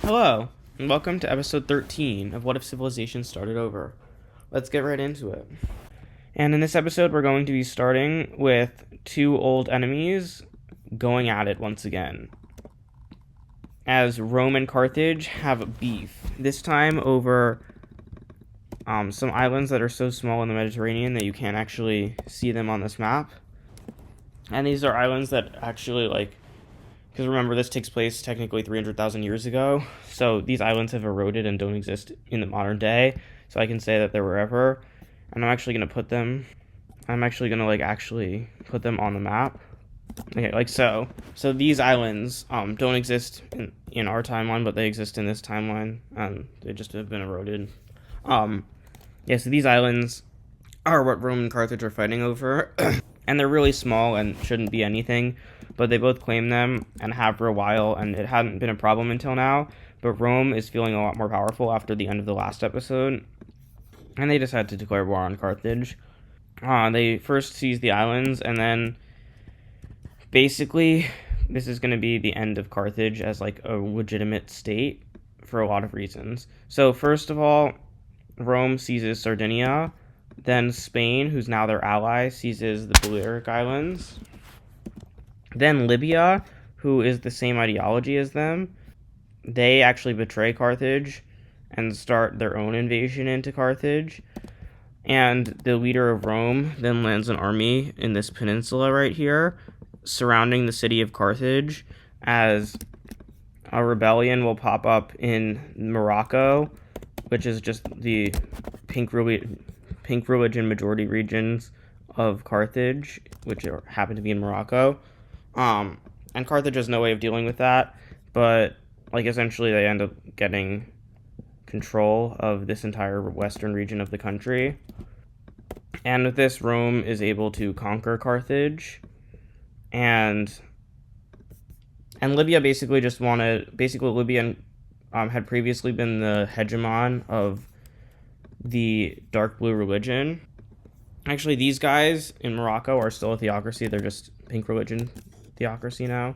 Hello, and welcome to episode 13 of What If Civilization Started Over. Let's get right into it. And in this episode, we're going to be starting with two old enemies going at it once again, as Rome and Carthage have beef, this time over some islands that are so small in the Mediterranean that you can't actually see them on this map. And these are islands that actually, because remember, this takes place technically 300,000 years ago, so these islands have eroded and don't exist in the modern day, so I can say that they're wherever, and I'm actually going to put them on the map. Okay, like so. So these islands don't exist in our timeline, but they exist in this timeline, and they just have been eroded. So these islands are what Rome and Carthage are fighting over, and they're really small and shouldn't be anything, but they both claim them and have for a while, and it hadn't been a problem until now, but Rome is feeling a lot more powerful after the end of the last episode, and they decided to declare war on Carthage. They first seized the islands, and then basically this is going to be the end of Carthage as like a legitimate state for a lot of reasons. So first of all, Rome seizes Sardinia, then Spain, who's now their ally, seizes the Balearic Islands. Then Libya, who is the same ideology as them, they actually betray Carthage and start their own invasion into Carthage. And the leader of Rome then lands an army in this peninsula right here, surrounding the city of Carthage, as a rebellion will pop up in Morocco, which is just the pink religion majority regions of Carthage, which happen to be in Morocco. And Carthage has no way of dealing with that, but essentially they end up getting control of this entire western region of the country. And with this, Rome is able to conquer Carthage, and Libya Libya had previously been the hegemon of the dark blue religion. Actually, these guys in Morocco are still a theocracy. They're just pink religion theocracy now.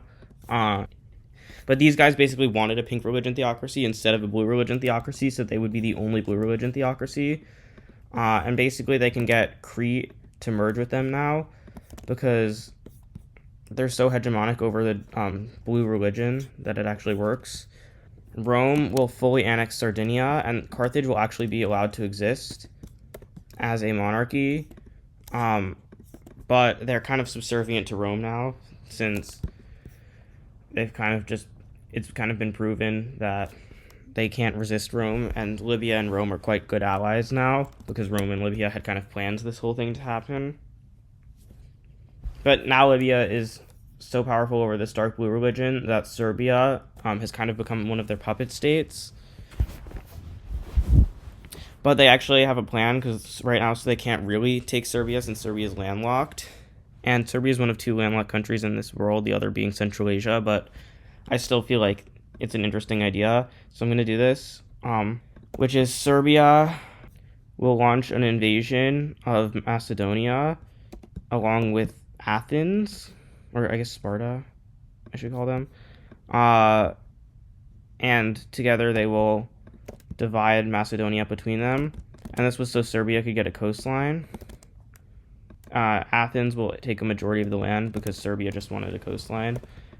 But these guys basically wanted a pink religion theocracy instead of a blue religion theocracy, so they would be the only blue religion theocracy. And basically they can get Crete to merge with them now because they're so hegemonic over the blue religion that it actually works. Rome will fully annex Sardinia, and Carthage will actually be allowed to exist as a monarchy. But they're kind of subservient to Rome now, since it's kind of been proven that they can't resist Rome, and Libya and Rome are quite good allies now, because Rome and Libya had kind of planned this whole thing to happen. But now Libya is so powerful over this dark blue religion that Serbia has kind of become one of their puppet states. But they actually have a plan, because right now, so they can't really take Serbia since Serbia is landlocked. And Serbia is one of two landlocked countries in this world, the other being Central Asia, but I still feel like it's an interesting idea. So I'm going to do this, which is Serbia will launch an invasion of Macedonia along with Athens, or I guess Sparta, I should call them. And together they will divide Macedonia between them. And this was so Serbia could get a coastline. Athens will take a majority of the land because Serbia just wanted a coastline,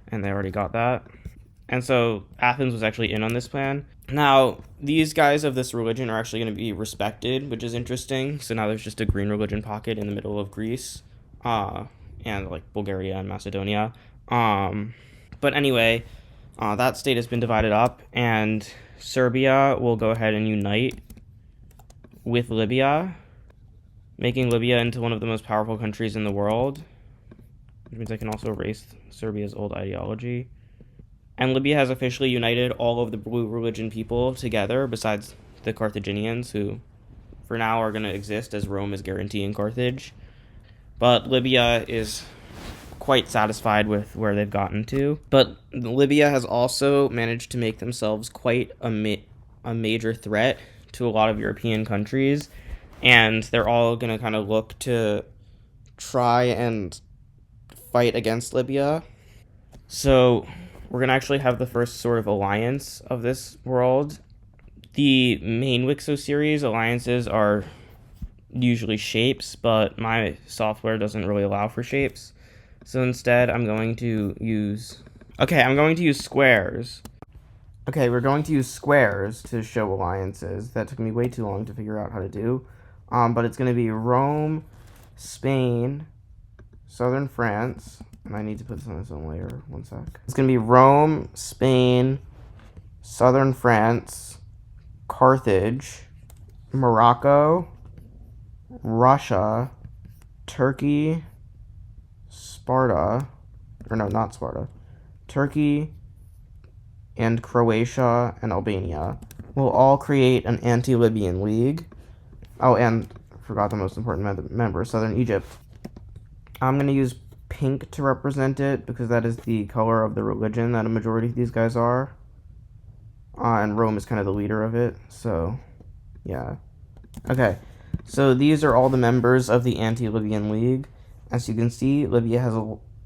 and they already got that. And so Athens was actually in on this plan. Now, these guys of this religion are actually going to be respected, which is interesting. So now there's just a green religion pocket in the middle of Greece, and Bulgaria and Macedonia. But anyway, that state has been divided up, and Serbia will go ahead and unite with Libya, making Libya into one of the most powerful countries in the world, which means I can also erase Serbia's old ideology. And Libya has officially united all of the blue religion people together, besides the Carthaginians, who for now are going to exist as Rome is guaranteeing Carthage. But Libya is quite satisfied with where they've gotten to. But Libya has also managed to make themselves quite a major threat to a lot of European countries, and they're all going to kind of look to try and fight against Libya. So we're going to actually have the first sort of alliance of this world. The main Wixo series alliances are usually shapes, but my software doesn't really allow for shapes. So instead, I'm going to use squares. Okay, we're going to use squares to show alliances. That took me way too long to figure out how to do. But it's going to be Rome, Spain, southern France, and I need to put this on its own layer, one sec. It's going to be Rome, Spain, southern France, Carthage, Morocco, Russia, Turkey, Sparta, or no, not Sparta, Turkey, and Croatia and Albania will all create an anti-Libyan league. Oh, and forgot the most important member, Southern Egypt. I'm going to use pink to represent it because that is the color of the religion that a majority of these guys are. And Rome is kind of the leader of it, so yeah. Okay, so these are all the members of the anti-Libyan league. As you can see, Libya has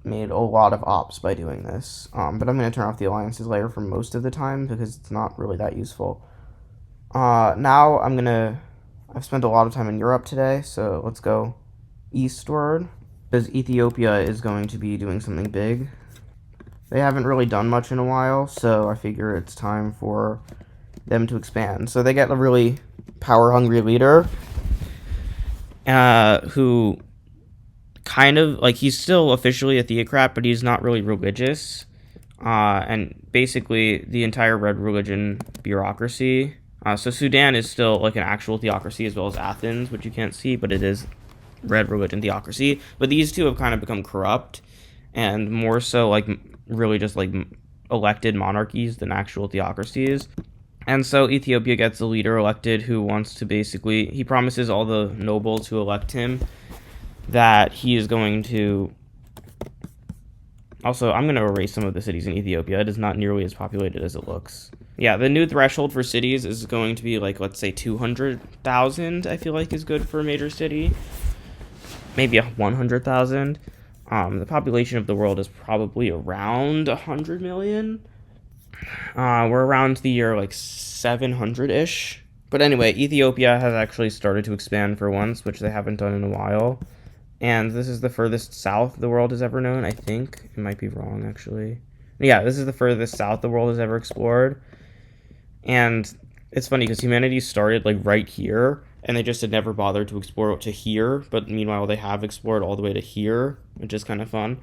made a lot of ops by doing this, but I'm going to turn off the alliances layer for most of the time because it's not really that useful. Now I've spent a lot of time in Europe today, so let's go eastward, because Ethiopia is going to be doing something big. They haven't really done much in a while, so I figure it's time for them to expand. So they get a really power-hungry leader, who kind of, like, he's still officially a theocrat, but he's not really religious. And basically, the entire red religion bureaucracy. So Sudan is still, like, an actual theocracy, as well as Athens, which you can't see, but it is red religion theocracy. But these two have kind of become corrupt, and more so, like, really just, like, elected monarchies than actual theocracies. And so Ethiopia gets a leader elected who wants to basically, he promises all the nobles who elect him that he is going to, also, I'm going to erase some of the cities in Ethiopia. It is not nearly as populated as it looks. Yeah, the new threshold for cities is going to be, like, let's say 200,000, I feel like is good for a major city. Maybe 100,000. The population of the world is probably around 100 million. We're around the year, like, 700-ish. But anyway, Ethiopia has actually started to expand for once, which they haven't done in a while. And this is the furthest south the world has ever known, I think. It might be wrong, actually. Yeah, this is the furthest south the world has ever explored. And it's funny because humanity started, like, right here, and they just had never bothered to explore to here. But meanwhile, they have explored all the way to here, which is kind of fun.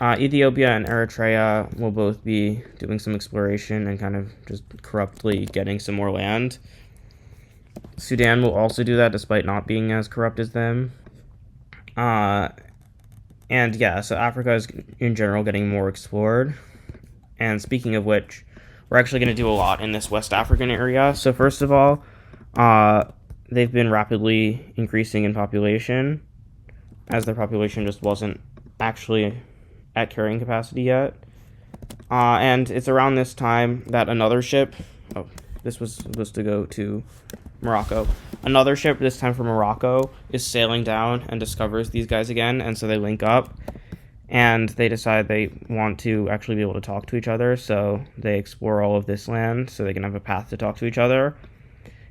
Ethiopia and Eritrea will both be doing some exploration and kind of just corruptly getting some more land. Sudan will also do that despite not being as corrupt as them. And yeah, so Africa is in general getting more explored. And speaking of which, we're actually going to do a lot in this West African area. So first of all, they've been rapidly increasing in population, as their population just wasn't actually at carrying capacity yet. And it's around this time that another ship, this was supposed to go to Morocco. Another ship, this time from Morocco, is sailing down and discovers these guys again, and so they link up, and they decide they want to actually be able to talk to each other, so they explore all of this land so they can have a path to talk to each other.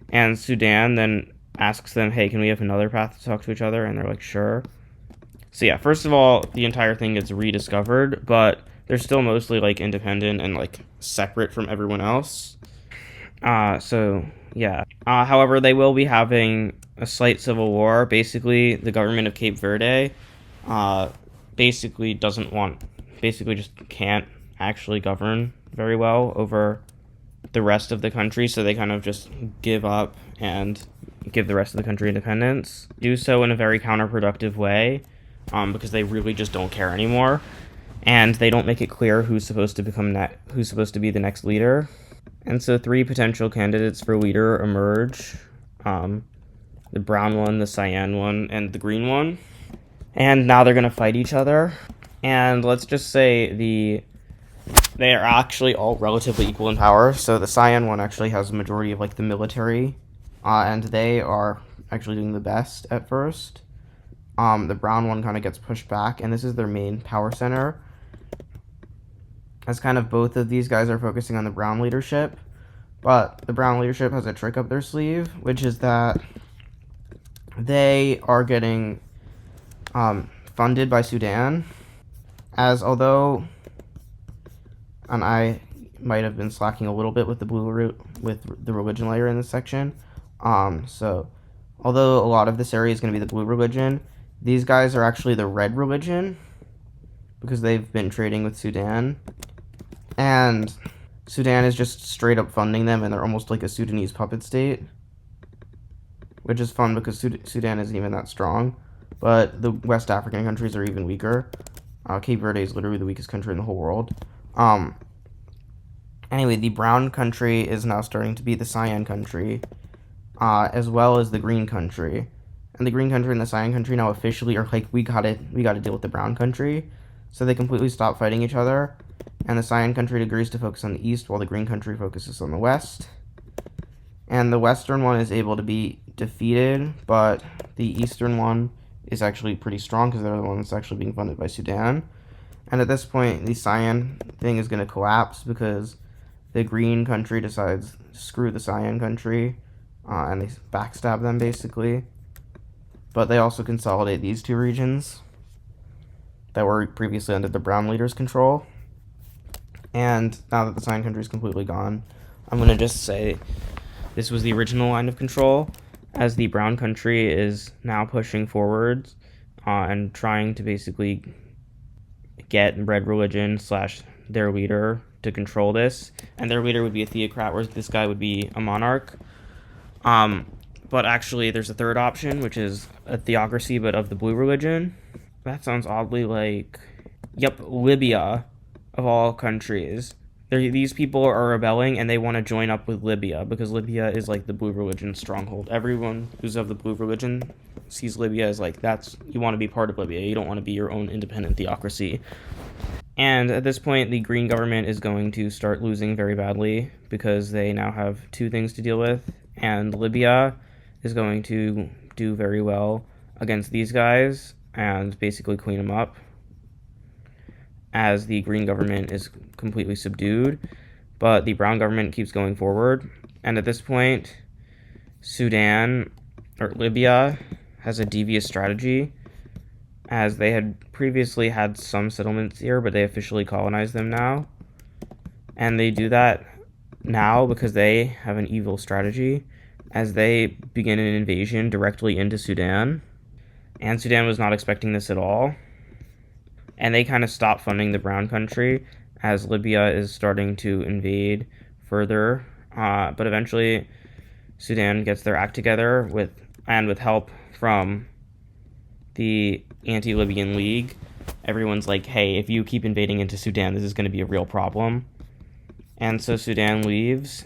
And Sudan then asks them, hey, can we have another path to talk to each other? And they're like, sure. So yeah, first of all, the entire thing gets rediscovered, but they're still mostly, like, independent and, like, separate from everyone else. So yeah. However, they will be having a slight civil war. Basically, the government of Cape Verde, basically just can't actually govern very well over the rest of the country, so they kind of just give up and give the rest of the country independence. Do so in a very counterproductive way, because they really just don't care anymore, and they don't make it clear who's supposed to be the next leader. And so 3 potential candidates for leader emerge. The brown one, the cyan one, and the green one. And now they're going to fight each other. And let's just say they are actually all relatively equal in power. So the cyan one actually has a majority of, like, the military. And they are actually doing the best at first. The brown one kind of gets pushed back. And this is their main power center. as kind of both of these guys are focusing on the brown leadership. But the brown leadership has a trick up their sleeve, which is that they are getting funded by Sudan, as although, and I might have been slacking a little bit with the religion layer in this section. So although a lot of this area is going to be the blue religion, these guys are actually the red religion because they've been trading with Sudan, and Sudan is just straight up funding them, and they're almost like a Sudanese puppet state, which is fun because Sudan isn't even that strong, but the West African countries are even weaker. Cape Verde is literally the weakest country in the whole world. Anyway, the brown country is now starting to be the cyan country, as well as the green country. And the green country and the cyan country now officially are like, we gotta deal with the brown country. So they completely stop fighting each other. And the cyan country agrees to focus on the east, while the green country focuses on the west. And the western one is able to be defeated, but the eastern one is actually pretty strong because they're the one that's actually being funded by Sudan. And at this point, the cyan thing is going to collapse because the green country decides to screw the cyan country, and they backstab them, basically. But they also consolidate these two regions that were previously under the brown leader's control. And now that the cyan country is completely gone, I'm going to just say this was the original line of control, as the brown country is now pushing forwards and trying to basically get red religion / their leader to control this, and their leader would be a theocrat, whereas this guy would be a monarch. But actually, there's a third option, which is a theocracy, but of the blue religion. That sounds oddly like, yep, Libya, of all countries. These people are rebelling, and they want to join up with Libya, because Libya is like the blue religion stronghold. Everyone who's of the blue religion sees Libya as like, you want to be part of Libya. You don't want to be your own independent theocracy. And at this point, the green government is going to start losing very badly because they now have two things to deal with, and Libya is going to do very well against these guys and basically clean them up, as the green government is completely subdued, but the brown government keeps going forward. And at this point, Libya has a devious strategy, as they had previously had some settlements here, but they officially colonized them now. And they do that now because they have an evil strategy, as they begin an invasion directly into Sudan. And Sudan was not expecting this at all. And they kind of stop funding the brown country as Libya is starting to invade further. But eventually, Sudan gets their act together with help from the Anti-Libyan League. Everyone's like, hey, if you keep invading into Sudan, this is going to be a real problem. And so Sudan leaves,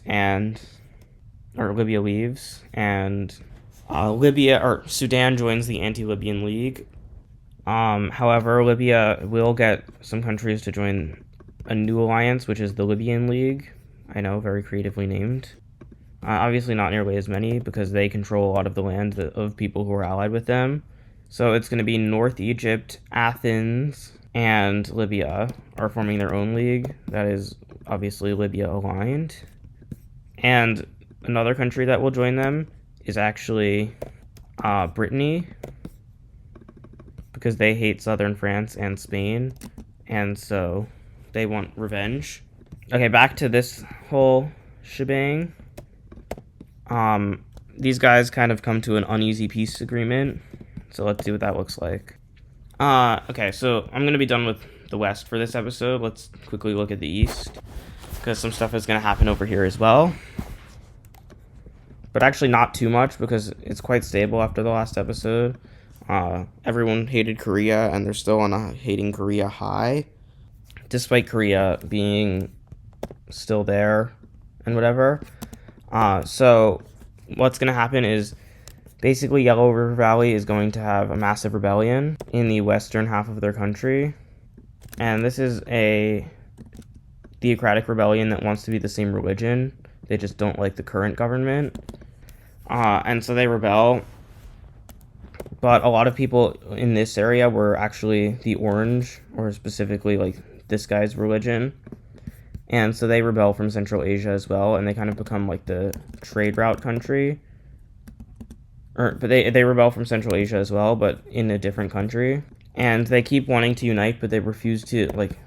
Libya leaves, and Sudan joins the Anti-Libyan League. However, Libya will get some countries to join a new alliance, which is the Libyan League. I know, very creatively named. Obviously not nearly as many, because they control a lot of the land of people who are allied with them. So it's going to be North Egypt, Athens, and Libya are forming their own league that is obviously Libya aligned. And another country that will join them is actually Brittany, because they hate southern France and Spain, and so they want revenge. Okay, back to this whole shebang. These guys kind of come to an uneasy peace agreement, so let's see what that looks like. Okay, so I'm going to be done with the West for this episode. Let's quickly look at the East, because some stuff is going to happen over here as well. But actually not too much, because it's quite stable after the last episode. Everyone hated Korea, and they're still on a hating Korea high, despite Korea being still there and whatever. So what's going to happen is basically Yellow River Valley is going to have a massive rebellion in the western half of their country. And this is a theocratic rebellion that wants to be the same religion. They just don't like the current government. And so they rebel. But a lot of people in this area were actually the Orange, or specifically like this guy's religion. And so they rebel from Central Asia as well, and they kind of become like the trade route country. But they rebel from Central Asia as well, but in a different country. And they keep wanting to unite, but they refuse to, like,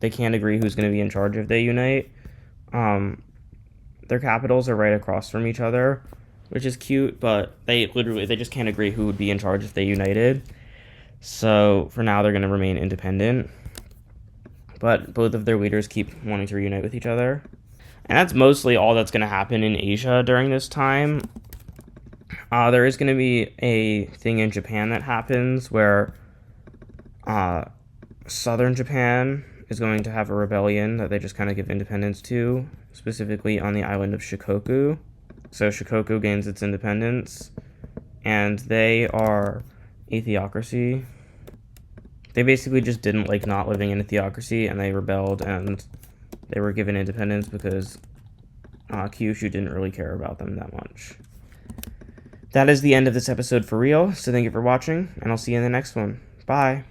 they can't agree who's going to be in charge if they unite. Their capitals are right across from each other, which is cute, but they just can't agree who would be in charge if they united. So for now, they're going to remain independent. But both of their leaders keep wanting to reunite with each other. And that's mostly all that's going to happen in Asia during this time. There is going to be a thing in Japan that happens where southern Japan is going to have a rebellion that they just kind of give independence to, specifically on the island of Shikoku. So Shikoku gains its independence, and they are a theocracy. They basically just didn't like not living in a theocracy, and they rebelled, and they were given independence because Kyushu didn't really care about them that much. That is the end of this episode for real, so thank you for watching, and I'll see you in the next one. Bye!